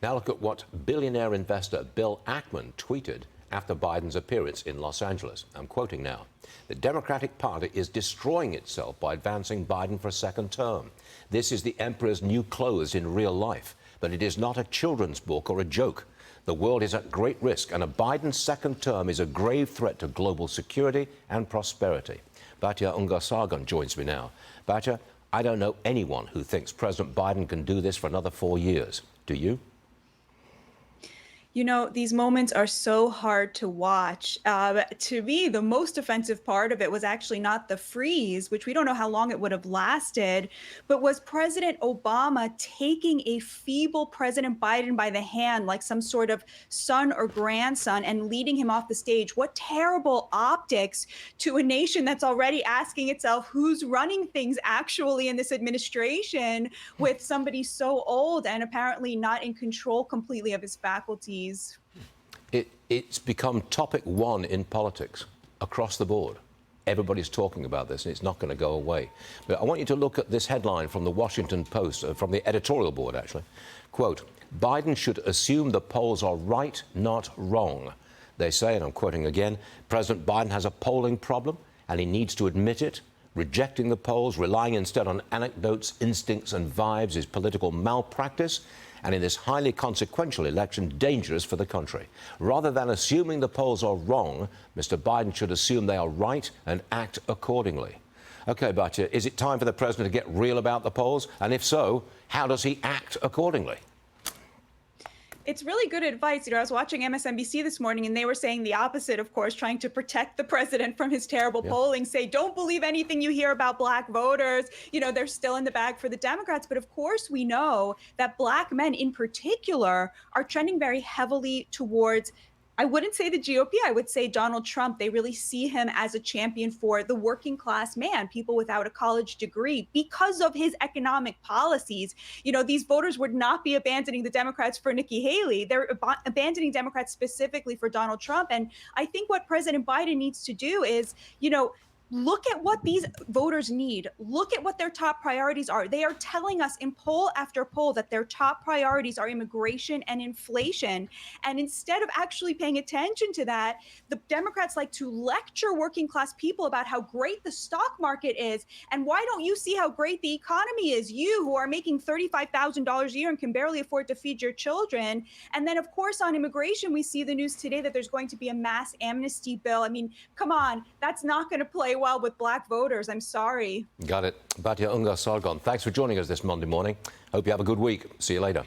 Now look at what billionaire investor Bill Ackman tweeted after Biden's appearance in Los Angeles. I'm quoting now. The Democratic Party is destroying itself by advancing Biden for a second term. This is the emperor's new clothes in real life, but it is not a children's book or a joke. The world is at great risk, and a Biden second term is a grave threat to global security and prosperity. Batya Ungar-Sargon joins me now. Batya, I don't know anyone who thinks President Biden can do this for another 4 years. Do you? You know, these moments are so hard to watch. To me, the most offensive part of it was actually not the freeze, which we don't know how long it would have lasted, but was President Obama taking a feeble President Biden by the hand like some sort of son or grandson and leading him off the stage. What terrible optics to a nation that's already asking itself who's running things actually in this administration with somebody so old and apparently not in control completely of his faculties. It's become topic one in politics across the board. Everybody's talking about this, and it's not going to go away. But I want you to look at this headline from the Washington Post, from the editorial board, actually. Quote, Biden should assume the polls are right, not wrong. They say, and I'm quoting again, President Biden has a polling problem, and he needs to admit it. Rejecting the polls, relying instead on anecdotes, instincts, and vibes is political malpractice, and in this highly consequential election, dangerous for the country. Rather than assuming the polls are wrong, Mr. Biden should assume they are right and act accordingly. OK, Batya, is it time for the president to get real about the polls? And if so, how does he act accordingly? It's really good advice. You know, I was watching MSNBC this morning and they were saying the opposite, of course, trying to protect the president from his terrible polling, say, don't believe anything you hear about black voters. You know, they're still in the bag for the Democrats. But of course, we know that black men in particular are trending very heavily towards, I wouldn't say the GOP, I would say Donald Trump. They really see him as a champion for the working class man, people without a college degree, because of his economic policies. You know, these voters would not be abandoning the Democrats for Nikki Haley. They're abandoning Democrats specifically for Donald Trump. And I think what President Biden needs to do is, you know, look at what these voters need. Look at what their top priorities are. They are telling us in poll after poll that their top priorities are immigration and inflation. And instead of actually paying attention to that, the Democrats like to lecture working class people about how great the stock market is. And why don't you see how great the economy is? You who are making $35,000 a year and can barely afford to feed your children. And then, of course, on immigration, we see the news today that there's going to be a mass amnesty bill. I mean, come on, that's not going to play well with black voters. I'm sorry. Got it. Batya Ungar-Sargon, thanks for joining us this Monday morning. Hope you have a good week. See you later.